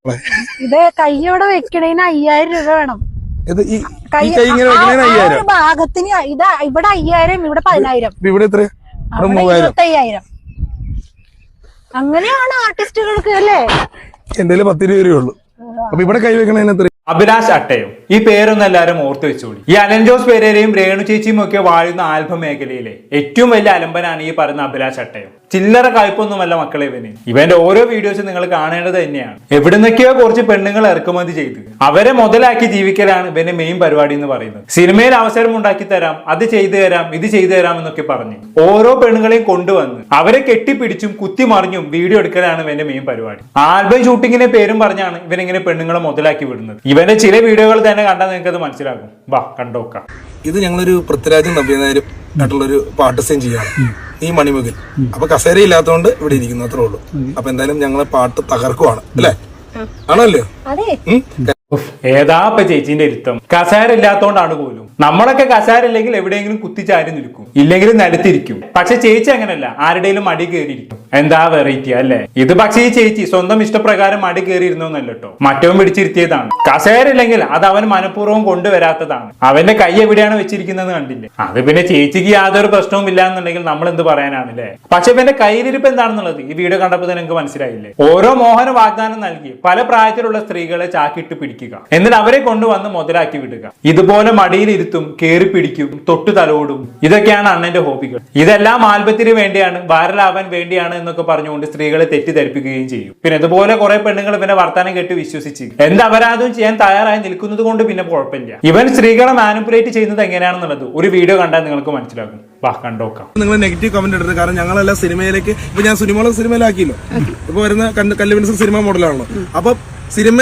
ഇത് കയ്യോടെ വെക്കണേന് 5000 രൂപ വേണം. ഭാഗത്തിന് ഇത് ഇവിടെ 5000, ഇവിടെ 10000, ഇവിടെ 25,000. അങ്ങനെയാണ് ആർട്ടിസ്റ്റുകൾക്ക് അല്ലേ? എന്റെ 10 രൂപയേ. അപ്പൊ ഇവിടെ കൈവെക്കണ അഭിലാഷ് അട്ടയം, ഈ പേരൊന്നും എല്ലാവരും ഓർത്ത് വെച്ചോളി. ഈ അലൻ ജോസ് പെരേരയും രേണു ചേച്ചിയും ഒക്കെ വാഴുന്ന ആൽബം മേഖലയിലെ ഏറ്റവും വലിയ അലമ്പനാണ് ഈ പറയുന്ന അഭിലാഷ് അട്ടയം. ചില്ലറ കായ്പൊന്നുമല്ല മക്കളെ ഇവന്. ഇവന്റെ ഓരോ വീഡിയോസും നിങ്ങൾ കാണേണ്ടത് തന്നെയാണ്. എവിടുന്നൊക്കെയോ കുറച്ച് പെണ്ണുങ്ങൾ ഇറക്കുമതി ചെയ്ത് അവരെ മുതലാക്കി ജീവിക്കലാണ് ഇവന്റെ മെയിൻ പരിപാടി എന്ന് പറയുന്നത്. സിനിമയിൽ അവസരം ഉണ്ടാക്കി തരാം, അത് ചെയ്തു തരാം, ഇത് ചെയ്തു തരാം എന്നൊക്കെ പറഞ്ഞ് ഓരോ പെണ്ണുങ്ങളെയും കൊണ്ടുവന്ന് അവരെ കെട്ടിപ്പിടിച്ചും കുത്തിമറിഞ്ഞും വീഡിയോ എടുക്കലാണ് ഇവന്റെ മെയിൻ പരിപാടി. ആൽബം ഷൂട്ടിങ്ങിന്റെ പേരും പറഞ്ഞാണ് ഇവനിങ്ങനെ പെണ്ണുങ്ങളെ മുതലാക്കി വിടുന്നത്. ഇവന്റെ ചില വീഡിയോകൾ തന്നെ കണ്ടാൽ നിങ്ങൾക്ക് അത് മനസ്സിലാകും. വാ കണ്ടോക്കാം. ഇത് ഞങ്ങളൊരു പൃഥ്വിരാജും നമ്പ്യാരും ആയിട്ടുള്ളൊരു പാട്ട് സീൻ ചെയ്യാണ് ഈ മണിമുകിൽ. അപ്പൊ കസേര ഇല്ലാത്തതുകൊണ്ട് ഇവിടെ ഇരിക്കുന്നു, അത്രേ ഉള്ളൂ. അപ്പൊ എന്തായാലും ഞങ്ങളെ പാട്ട് തകർക്കുവാണ് അല്ലേ? ആണല്ലോ. ഏതാപ്പ ചേച്ചിന്റെ ഇരുത്തം. കസേര ഇല്ലാത്തോണ്ടാണ് പോലും. നമ്മളൊക്കെ കസേര ഇല്ലെങ്കിൽ എവിടെയെങ്കിലും കുത്തിച്ചാരി നിൽക്കും, ഇല്ലെങ്കിൽ നിലത്തിരിക്കും. പക്ഷെ ചേച്ചി അങ്ങനല്ല, ആരുടെയും മടി കയറിയിരിക്കും. എന്താ വെറൈറ്റി അല്ലേ ഇത്? പക്ഷേ ഈ ചേച്ചി സ്വന്തം ഇഷ്ടപ്രകാരം മടി കയറിയിരുന്നോന്നല്ല കേട്ടോ, മറ്റവൻ പിടിച്ചിരുത്തിയതാണ്. കസേര ഇല്ലെങ്കിൽ അത് അവൻ മനഃപൂർവ്വം കൊണ്ടുവരാത്തതാണ്. അവന്റെ കൈ എവിടെയാണ് വെച്ചിരിക്കുന്നത് കണ്ടില്ലേ? അത് പിന്നെ ചേച്ചിക്ക് യാതൊരു പ്രശ്നവും ഇല്ല എന്നുണ്ടെങ്കിൽ നമ്മൾ എന്ത് പറയാനാണല്ലേ? പക്ഷെ ഇവന്റെ കയ്യിലിരിപ്പ് എന്താണെന്നുള്ളത് ഈ വീഡിയോ കണ്ടപ്പോൾ തന്നെ നിങ്ങൾക്ക് മനസ്സിലായില്ലേ? ഓരോ മോഹന വാഗ്ദാനം നൽകി പല പ്രായത്തിലുള്ള സ്ത്രീകളെ ചാക്കിട്ട് പിടിക്കുക, എന്നിട്ട് അവരെ കൊണ്ടുവന്ന് മുതലാക്കി വിടുക. ഇതുപോലെ മടിയിലിരുത്തും, കേറി പിടിക്കും, തൊട്ടു തലോടും. ഇതൊക്കെയാണ് അണ്ണന്റെ ഹോബികൾ. ഇതെല്ലാം ആൽബത്തിന് വേണ്ടിയാണ്, വൈറലാവാൻ വേണ്ടിയാണ് എന്നൊക്കെ പറഞ്ഞുകൊണ്ട് സ്ത്രീകളെ തെറ്റിദ്ധരിപ്പിക്കുകയും ചെയ്യും. പിന്നെ ഇതുപോലെ കുറെ പെണ്ണുങ്ങൾ പിന്നെ വർത്താനം കേട്ട് വിശ്വസിച്ച് എന്ത് അപരാധവും ചെയ്യാൻ തയ്യാറായി നിൽക്കുന്നത് കൊണ്ട് പിന്നെ കുഴപ്പമില്ല. ഇവൻ സ്ത്രീകളെ മാനിപ്പുലേറ്റ് ചെയ്യുന്നത് എങ്ങനെയാണെന്നുള്ളത് ഒരു വീഡിയോ കണ്ടാൽ നിങ്ങൾക്ക് മനസ്സിലാകും. വാ കണ്ടോക്കാം. നിങ്ങൾ നെഗറ്റീവ് കമന്റ് ഇടരുത്. കാരണം ഞങ്ങളെല്ലാം സിനിമയിലേക്ക് ഇപ്പൊ ഞാൻ സിനിമയിലാക്കിയല്ലോ. ഇപ്പൊ വരുന്ന കല്ലുവിൻസൺ സിനിമ മോഡലാണല്ലോ. അപ്പൊ സിനിമ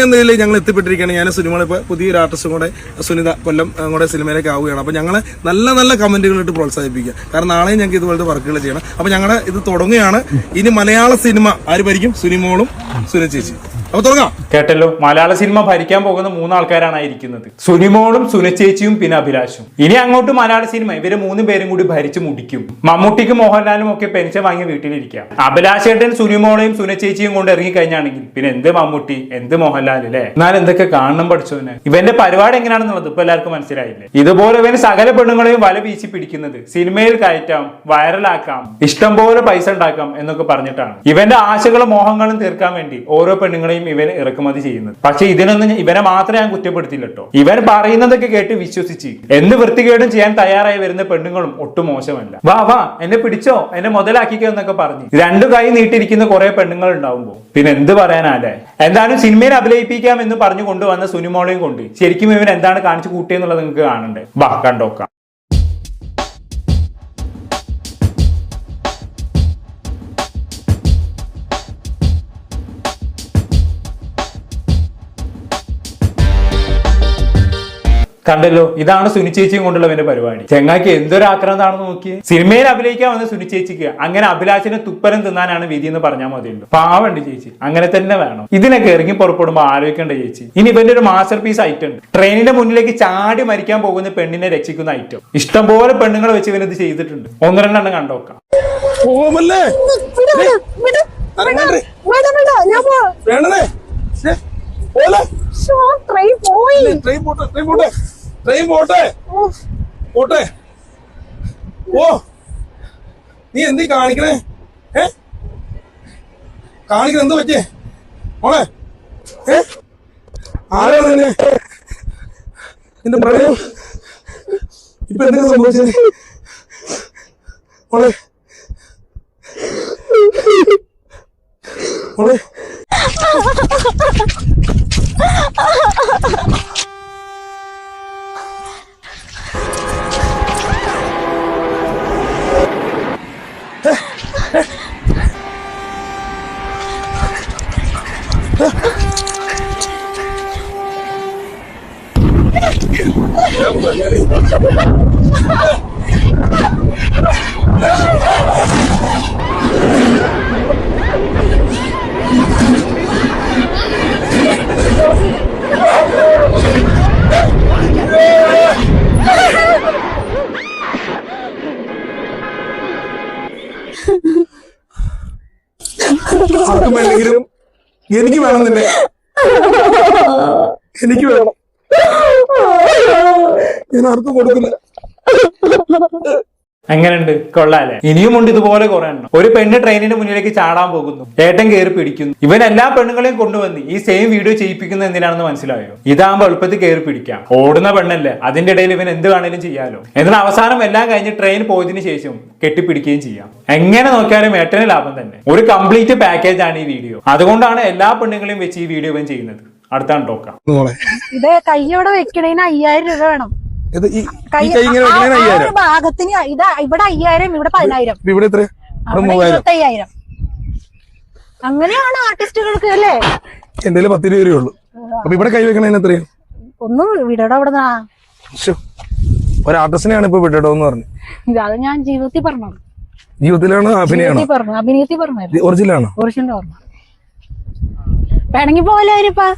എന്നതിൽ ഞങ്ങൾ എത്തിപ്പെട്ടിരിക്കുകയാണ്. ഞാൻ സിനിമകൾ ഇപ്പൊ പുതിയൊരു ആർട്ടിസ്റ്റും കൂടെ സുനിത കൊല്ലം കൂടെ സിനിമയിലേക്ക് ആവുകയാണ്. അപ്പൊ ഞങ്ങളെ നല്ല നല്ല കമന്റുകൾ ഇട്ട് പ്രോത്സാഹിപ്പിക്കുക. കാരണം നാളെയും ഞങ്ങൾക്ക് ഇതുപോലത്തെ വർക്കുകൾ ചെയ്യണം. അപ്പൊ ഞങ്ങളുടെ ഇത് തുടങ്ങുകയാണ്. ഇനി മലയാള സിനിമ ആര് ഭരിക്കും? സുനിമോളും സുനിൽ ചേച്ചി. അപ്പൊ തുടങ്ങാം. കേട്ടല്ലോ, മലയാള സിനിമ ഭരിക്കാൻ പോകുന്ന 3 ആൾക്കാരാണ് ഇരിക്കുന്നത്. സുനിമോളും സുനച്ചേച്ചിയും പിന്നെ അഭിലാഷും. ഇനി അങ്ങോട്ട് മലയാള സിനിമ ഇവര് 3 പേരും കൂടി ഭരിച്ചു മുടിക്കും. മമ്മൂട്ടിക്കും മോഹൻലാലും ഒക്കെ പെൻഷൻ വാങ്ങി വീട്ടിലിരിക്കാം. അഭിലാഷേട്ടൻ സുനിമോളെയും സുനച്ചേച്ചിയും കൊണ്ട് ഇറങ്ങി കഴിഞ്ഞാണെങ്കിൽ പിന്നെ എന്ത് മമ്മൂട്ടി, എന്ത് മോഹൻലാൽ അല്ലേ? എന്നാൽ എന്തൊക്കെ കാണണം പഠിച്ചോനെ. ഇവന്റെ പരിപാടി എങ്ങനെയാണെന്നുള്ളത് ഇപ്പൊ എല്ലാവർക്കും മനസ്സിലായില്ലേ? ഇതുപോലെ ഇവന് സകല പെണ്ണുങ്ങളെയും വല വീശി പിടിക്കുന്നത് സിനിമയിൽ കയറ്റാം, വൈറലാക്കാം, ഇഷ്ടം പോലെ പൈസ ഉണ്ടാക്കാം എന്നൊക്കെ പറഞ്ഞിട്ടാണ്. ഇവന്റെ ആശകളും മോഹങ്ങളും തീർക്കാൻ വേണ്ടി ഓരോ പെണ്ണുങ്ങളെയും ഇവൻ ഇറക്കുമതി ചെയ്യുന്നത്. പക്ഷെ ഇതിനൊന്നും ഇവനെ മാത്രമേ ഞാൻ കുറ്റപ്പെടുത്തില്ല കേട്ടോ. ഇവൻ പറയുന്നതൊക്കെ കേട്ട് വിശ്വസിച്ച് എന്ത് വൃത്തികേടും ചെയ്യാൻ തയ്യാറായി വരുന്ന പെണ്ണുങ്ങളും ഒട്ടും മോശമല്ല. വാ വാ എന്നെ പിടിച്ചോ, എന്നെ മുതലാക്കിക്കോ എന്നൊക്കെ പറഞ്ഞ് 2 കൈ നീട്ടിരിക്കുന്ന കുറെ പെണ്ണുങ്ങൾ ഉണ്ടാവുമ്പോ പിന്നെ എന്ത് പറയാനല്ലേ? എന്തായാലും സിനിമയിൽ അഭിനയിപ്പിക്കാം എന്ന് പറഞ്ഞു കൊണ്ടുവന്ന സുനിമോളെയും കൊണ്ട് ശരിക്കും ഇവൻ എന്താണ് കാണിച്ചു കൂട്ടിയെന്നുള്ളത് നിങ്ങൾക്ക് കാണണ്ടേ? വാ കണ്ടോക്കാം. കണ്ടല്ലോ, ഇതാണ് സുനിച്ചേച്ചിയും കൊണ്ടുള്ളവന്റെ പരിപാടി. ചെങ്ങാക്കി എന്തൊരു ആക്രാന്താണെന്ന് നോക്കി. സിനിമയിൽ അഭിനയിക്കാൻ വന്ന സുനിച്ചേച്ചിക്ക് അങ്ങനെ അഭിലാഷിനെ തുപ്പലം തിന്നാനാണ് വിധി എന്ന് പറഞ്ഞാൽ മതിയല്ലോ. പാവണ്ട് ചേച്ചി, അങ്ങനെ തന്നെ വേണം. ഇതിനൊക്കെ ഇറങ്ങി പുറപ്പെടുമ്പോ ആലോചിക്കേണ്ട ചേച്ചി. ഇനി ഇവന്റെ ഒരു മാസ്റ്റർ പീസ് ഐറ്റം ഉണ്ട്. ട്രെയിനിന്റെ മുന്നിലേക്ക് ചാടി മരിക്കാൻ പോകുന്ന പെണ്ണിനെ രക്ഷിക്കുന്ന ഐറ്റം. ഇഷ്ടംപോലെ പെണ്ണുങ്ങളെ വെച്ച് ഇവനത് ചെയ്തിട്ടുണ്ട്. 1-2 കണ്ടോക്കാം. നീ എന്ത് കാണിക്കണേ? കാണിക്കണ എന്ത് പറ്റേ മോളെ? ആരാണ് നിന്റെ പ്രണയം? ഇപ്പൊ എന്തെങ്കിലും സംഭവിച്ചത് മോളെ? മോളെ ആർക്കും വേണമെങ്കിലും എനിക്ക് വേണം നിന്നെ, എനിക്ക് വേണം, ഞാൻ ആർക്കും കൊടുക്കില്ല. എങ്ങനെയുണ്ട്, കൊള്ളാല്ലേ? ഇനിയുമുണ്ട് ഇതുപോലെ കുറെ എണ്ണം. ഒരു പെണ്ണ് ട്രെയിനിന്റെ മുന്നിലേക്ക് ചാടാൻ പോകുന്നു, ഏട്ടൻ കയറി പിടിക്കുന്നു. ഇവൻ എല്ലാ പെണ്ണുങ്ങളെയും കൊണ്ടുവന്ന് ഈ സെയിം വീഡിയോ ചെയ്യിപ്പിക്കുന്നത് എന്തിനാണെന്ന് മനസ്സിലായോ? ഇതാകുമ്പോൾ എളുപ്പത്തിൽ കയറി പിടിക്കാം. ഓടുന്ന പെണ്ണല്ലേ, അതിന്റെ ഇടയിൽ ഇവൻ എന്ത് വേണേലും ചെയ്യാലോ. എന്നാൽ അവസാനം എല്ലാം കഴിഞ്ഞ് ട്രെയിൻ പോയതിനു ശേഷം കെട്ടിപ്പിടിക്കുകയും ചെയ്യാം. എങ്ങനെ നോക്കിയാലും ഏട്ടന് ലാഭം തന്നെ. ഒരു കംപ്ലീറ്റ് പാക്കേജ് ആണ് ഈ വീഡിയോ. അതുകൊണ്ടാണ് എല്ലാ പെണ്ണുങ്ങളെയും വെച്ച് ഈ വീഡിയോ ഇവൻ ചെയ്യുന്നത്. അടുത്താണ് നോക്കാം. ഇത് കൈയോടെ വെക്കണേന് 5000 രൂപ വേണം. ഭാഗത്തിന് ഇതാ ഇവിടെ 5000, ഇവിടെ 10000, ഇവിടെ 25,000. അങ്ങനെയാണ് ആർട്ടിസ്റ്റുകൾക്ക് അല്ലേ? എന്റെ 10 രൂപയേ ഉള്ളൂ. അപ്പൊ ഇവിടെ കൈ വെക്കണേന് എത്രയാ? ഒന്നും വിടടോ അവിടെ. ഒരു ആർട്ടിസ്റ്റിനെയാണ് ഇപ്പൊ വിടടോ എന്ന് പറഞ്ഞു. അത് ഞാൻ ജീവിതത്തിൽ പറഞ്ഞു. ജീവിതത്തിലാണ് അഭിനയമാണ്? അഭിനയത്തിൽ പറഞ്ഞു. ഒറിജിനലാണോ? ഒറിജിനൽ പറഞ്ഞു. വേണമെങ്കിൽ പോലെപ്പാ.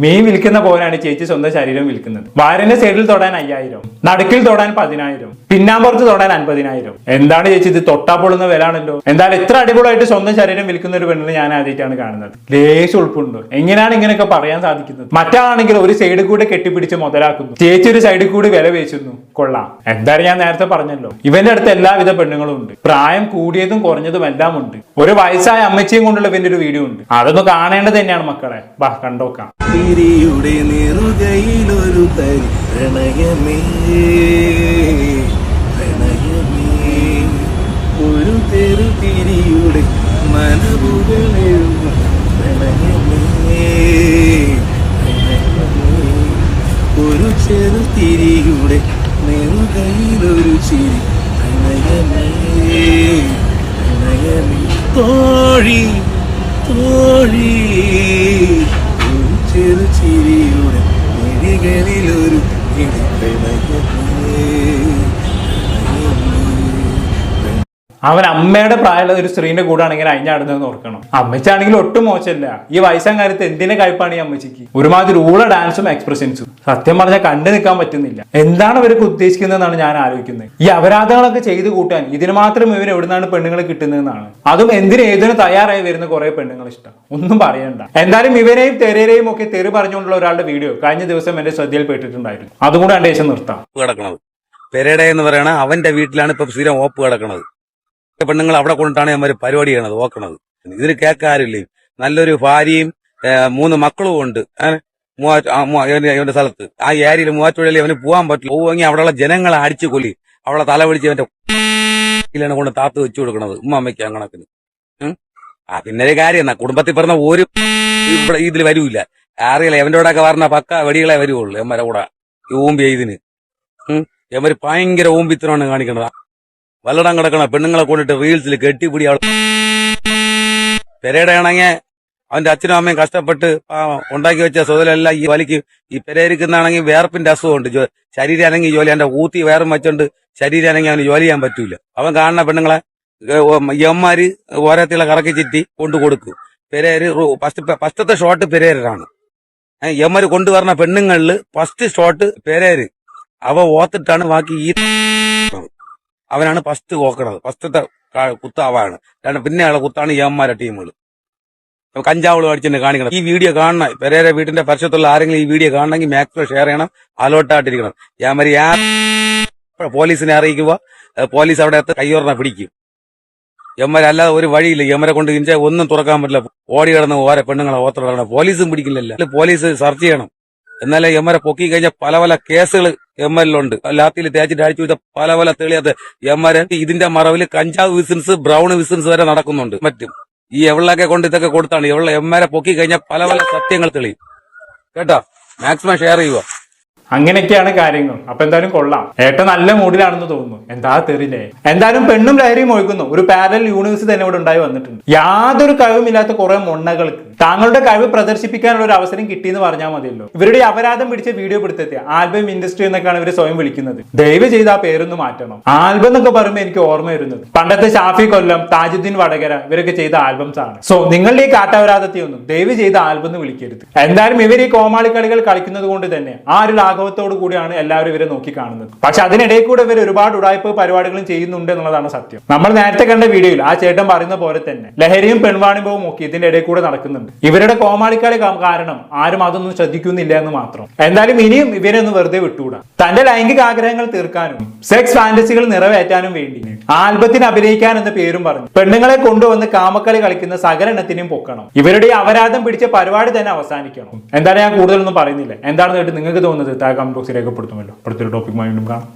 മീൻ വിൽക്കുന്ന പോലെയാണ് ചേച്ചി സ്വന്തം ശരീരം വിൽക്കുന്നത്. വാരന്റെ സൈഡിൽ തൊടാൻ 5000, നടുക്കിൽ തൊടാൻ 10000, പിന്നാമ്പുറത്ത് തൊടാൻ 50000. എന്താണ് ചേച്ചി ഇത്? തൊട്ടാ പൊള്ളുന്ന വിലാണല്ലോ. എന്തായാലും ഇത്ര അടിപൊളിയായിട്ട് സ്വന്തം ശരീരം വിൽക്കുന്ന ഒരു പെണ്ണിനെ ഞാൻ ആദ്യമായിട്ടാണ് കാണുന്നത്. ലേശം ഉൾപ്പുണ്ടോ? എങ്ങനെയാണ് ഇങ്ങനെയൊക്കെ പറയാൻ സാധിക്കുന്നത്? മറ്റാണെങ്കിൽ ഒരു സൈഡിൽ കൂടെ കെട്ടിപ്പിടിച്ച് മുതലാക്കുന്നു, ചേച്ചി ഒരു സൈഡിൽ കൂടി വില വേച്ചുന്നു. കൊള്ളാം. എന്തായാലും ഞാൻ നേരത്തെ പറഞ്ഞല്ലോ, ഇവന്റെ അടുത്ത് എല്ലാവിധ പെണ്ണുങ്ങളും ഉണ്ട്. പ്രായം കൂടിയതും കുറഞ്ഞതും എല്ലാം ഉണ്ട്. ഒരു വയസ്സായ അമ്മച്ചിയും കൊണ്ടുള്ള ഇവന്റെ ഒരു വീഡിയോ ഉണ്ട്. അതൊന്നും കാണേണ്ടത് തന്നെയാണ് മക്കളെ. വാ കണ്ടോക്കാം. തിരിയുടെ നെറുകയിലൊരു തരി പ്രണയമേ, പ്രണയമേ, ഒരു തെരു തിരിയുടെ മനവുകളെഴുന്ന പ്രണയമേ, പ്രണയമേ, ഒരു ചെറു തിരിയുടെ നെറുകയിലൊരു ചിരി പ്രണയമേ, പ്രണയമേ, തോഴി തോഴി, ഒരു ചെറു ചിരിയുടെ മിഴികളിലൊരു അവൻ അമ്മയുടെ പ്രായമുള്ള ഒരു സ്ത്രീന്റെ കൂടെ ആണെങ്കിൽ അഴിഞ്ഞാടുന്നതെന്ന് ഓർക്കണം. അമ്മച്ചാണെങ്കിൽ ഒട്ടും മോശമല്ല. ഈ വയസ്സാം കാലത്ത് എന്തിന്റെ കഴിപ്പാണ് ഈ അമ്മച്ചിക്ക്? ഒരുമാതിരി ഊള ഡാൻസും എക്സ്പ്രഷൻസും. സത്യം പറഞ്ഞാൽ കണ്ടു നിൽക്കാൻ പറ്റുന്നില്ല. എന്താണ് ഇവർക്ക് ഉദ്ദേശിക്കുന്നതെന്നാണ് ഞാൻ ആലോചിക്കുന്നത്. ഈ അപരാധങ്ങളൊക്കെ ചെയ്തു കൂട്ടാൻ ഇതിന് മാത്രം ഇവർ എവിടുന്നാണ് പെണ്ണുങ്ങളെ കിട്ടുന്നതെന്നാണ്. അതും ഏതിനും തയ്യാറായി വരുന്ന കുറെ പെണ്ണുങ്ങൾ ഇഷ്ടം. ഒന്നും പറയണ്ട. എന്തായാലും ഇവരെയും തെരേരെയും ഒക്കെ തെറി പറഞ്ഞുകൊണ്ടുള്ള ഒരാളുടെ വീഡിയോ കഴിഞ്ഞ ദിവസം എന്റെ ശ്രദ്ധയിൽപ്പെട്ടിട്ടുണ്ടായിരുന്നു. അതുകൂടെ എന്റെ ശേഷം നിർത്താം. കിടക്കണത് പെരേഡ എന്ന് പറയണ അവന്റെ വീട്ടിലാണ് ഇപ്പൊ സ്ഥിരം ഓപ്പ് കിടക്കണത്. പെണ്ണുങ്ങൾ അവിടെ കൊണ്ടിട്ടാണ് അവര് പരിപാടി ചെയ്യണത്, ഓക്കണത്. ഇതിന് കേൾക്കാറില്ലേ? നല്ലൊരു ഭാര്യയും 3 മക്കളും ഉണ്ട് ഇവന്റെ സ്ഥലത്ത്. ആ ഏരിയയിൽ മൂവാറ്റുപുഴയിൽ അവന് പോകാൻ പറ്റില്ല. പോവുമെങ്കിൽ അവിടെയുള്ള ജനങ്ങളെ അടിച്ചു കൊല്ലി, അവളെ തല പിടിച്ച് അവന്റെ കൊണ്ട് താത്ത് വെച്ചു കൊടുക്കണത് ഉമ്മയ്ക്ക് കണക്കിന്. പിന്നെ ഒരു കാര്യം എന്നാ, കുടുംബത്തിൽ പറഞ്ഞ ഒരു ഇവിടെ ഇതിൽ വരൂല്ല. അറിയില്ല, എവന്റെ കൂടെ ഒക്കെ പറഞ്ഞ പക്ക വെടികളെ വരുവുള്ളൂ. എമ്മരെ കൂടെ ഓമ്പി ഇതിന് എവര് ഭയങ്കര ഓമ്പിത്തരമാണ് കാണിക്കണത്. വല്ലടം കിടക്കണ പെണ്ണുങ്ങളെ കൊണ്ടിട്ട് റീൽസിൽ കെട്ടിപ്പിടി. അവൾ പെരേടയാണെങ്കിൽ അവന്റെ അച്ഛനും അമ്മയും കഷ്ടപ്പെട്ട് ഉണ്ടാക്കി വെച്ച സ്വതലെല്ലാം ഈ വലിക്ക് ഈ പെരേരിക്കുന്നാണെങ്കിൽ വേർപ്പിന്റെ അസുഖമുണ്ട്. ശരീരം അനങ്ങി ജോലി, അവന്റെ ഊത്തി വേറും വെച്ചോണ്ട് ശരീരം അനങ്ങി അവന് ജോലി ചെയ്യാൻ പറ്റൂല. അവൻ കാണുന്ന പെണ്ണുങ്ങളെ യമ്മാര് ഓരോത്തിളെ കറക്കി ചിറ്റി കൊണ്ടു കൊടുക്കും. പെരേര് ഫസ്റ്റത്തെ ഷോട്ട് പെരേരാണ്. യമ്മര് കൊണ്ടുവരുന്ന പെണ്ണുങ്ങളില് ഫസ്റ്റ് ഷോട്ട് പെരേര്. അവ ഓത്തിട്ടാണ് ബാക്കി ഈ അവനാണ് ഫസ്റ്റ് ഓക്കണത്. ഫസ്റ്റത്തെ കുത്ത അവനാണ്. പിന്നെയുള്ള കുത്താണ് യമ്മാരെ ടീമുകൾ. കഞ്ചാവള് അടിച്ചെന്നെ കാണിക്കണം. ഈ വീഡിയോ കാണണം. പെരേരെ വീടിന്റെ പരിസരത്തുള്ള ആരെങ്കിലും ഈ വീഡിയോ കാണണമെങ്കിൽ മാക്സിമം ഷെയർ ചെയ്യണം, അലോട്ടായിട്ടിരിക്കണം. യാമരി പോലീസിനെ അറിയിക്കുക. പോലീസ് അവിടെ കയ്യോറിനെ പിടിക്കും. യമ്മരല്ലാതെ ഒരു വഴിയില്ല. യമ്മരെ കൊണ്ട് ഇഞ്ച ഒന്നും തുറക്കാൻ പറ്റില്ല. ഓടി കിടന്ന് ഓരോ പെണ്ണുങ്ങളെ ഓത്ര പോലീസും പിടിക്കില്ലല്ലോ. പോലീസ് സെർച്ച് ചെയ്യണം. എന്നാലേ എമ്മരെ പൊക്കി കഴിഞ്ഞ പല പല കേസുകൾ എമ്മരിലുണ്ട്. ലാത്തിയിൽ തേച്ചിട്ട് അടിച്ചു വെച്ച പല പല തെളിയാത്ത എമ്മര് ഇതിന്റെ മറവിൽ കഞ്ചാവ് ബിസിനസ്, ബ്രൗൺ ബിസിനസ് വരെ നടക്കുന്നുണ്ട്. മറ്റും ഈ എവളൊക്കെ കൊണ്ട് ഇതൊക്കെ കൊടുത്താണ് എമ്മരെ പൊക്കി കഴിഞ്ഞ പല പല സത്യങ്ങൾ തെളിയും. കേട്ടോ, മാക്സിമം ഷെയർ ചെയ്യുക. അങ്ങനെയൊക്കെയാണ് കാര്യങ്ങൾ. അപ്പൊ എന്തായാലും കൊള്ളാം. ഏട്ടൻ നല്ല മൂഡിലാണെന്ന് തോന്നുന്നു. എന്താ തെറില്ലേ? എന്തായാലും പെണ്ണും ലഹരിയും ഒഴുകുന്നു ഒരു പാരലൽ യൂണിവേഴ്സ് തന്നെ ഇവിടെ ഉണ്ടായി വന്നിട്ടുണ്ട്. യാതൊരു കഴിവുമില്ലാത്ത കുറെ മൊണ്ണകൾക്ക് താങ്കളുടെ കഴിവ് പ്രദർശിപ്പിക്കാനുള്ള ഒരു അവസരം കിട്ടിയെന്ന് പറഞ്ഞാൽ മതിയല്ലോ. ഇവരുടെ അപരാധം പിടിച്ച വീഡിയോ പിടുത്തെത്തിയ ആൽബം ഇൻഡസ്ട്രി എന്നൊക്കെയാണ് ഇവർ സ്വയം വിളിക്കുന്നത്. ദയവ് ചെയ്ത് ആ പേരൊന്ന് മാറ്റണം. ആൽബം എന്നൊക്കെ പറയുമ്പോൾ എനിക്ക് ഓർമ്മ വരുന്നത് പണ്ടത്തെ ഷാഫി കൊല്ലം, താജുദ്ദീൻ വടകര ഇവരൊക്കെ ചെയ്ത ആൽബംസ് ആണ്. സോ നിങ്ങളുടെ ഈ കാട്ടപരാധത്തെ ഒന്നും ദയവ് ചെയ്ത് ആൽബം എന്ന് വിളിക്കരുത്. എന്തായാലും ഇവർ ഈ കോമാളിക്കളികൾ കളിക്കുന്നത് കൊണ്ട് തന്നെ ആ ഒരു ലാഘവത്തോടു കൂടിയാണ് എല്ലാവരും ഇവരെ നോക്കി കാണുന്നത്. പക്ഷെ അതിനിടയിൽ കൂടെ ഇവർ ഒരുപാട് ഉടായ്പ പരിപാടികളും ചെയ്യുന്നുണ്ട് എന്നുള്ളതാണ് സത്യം. നമ്മൾ നേരത്തെ കണ്ട വീഡിയോയിൽ ആ ചേട്ടൻ പറയുന്ന പോലെ തന്നെ ലഹരിയും പെൺവാണിഭവും ഒക്കെ ഇതിന്റെ ഇടയിൽ കൂടെ നടക്കുന്നുണ്ട്. ഇവരുടെ കോമാളിക്കളി കാരണം ആരും അതൊന്നും ശ്രദ്ധിക്കുന്നില്ല എന്ന് മാത്രം. എന്തായാലും ഇനിയും ഇവരെ ഒന്ന് വെറുതെ വിട്ടുകൂടാ. തന്റെ ലൈംഗിക ആഗ്രഹങ്ങൾ തീർക്കാനും സെക്സ് ഫാന്റസികൾ നിറവേറ്റാനും വേണ്ടി ആൽബത്തിന് അഭിനയിക്കാൻ എന്ന പേരും പറഞ്ഞു പെണ്ണുങ്ങളെ കൊണ്ടുവന്ന് കാമക്കളി കളിക്കുന്ന സകലെണ്ണത്തിനും പൊക്കണം. ഇവരുടെ അപരാധം പിടിച്ച പരിപാടി തന്നെ അവസാനിക്കണം. എന്തായാലും ഞാൻ കൂടുതലൊന്നും പറയുന്നില്ല. എന്താണെന്ന് കേട്ട് നിങ്ങൾക്ക് തോന്നുന്നത് താഴെ കമന്റ് ബോക്സിൽ രേഖപ്പെടുത്തുമല്ലോ. അടുത്തൊരു ടോപ്പിക്കുമായി വീണ്ടും കാണാം.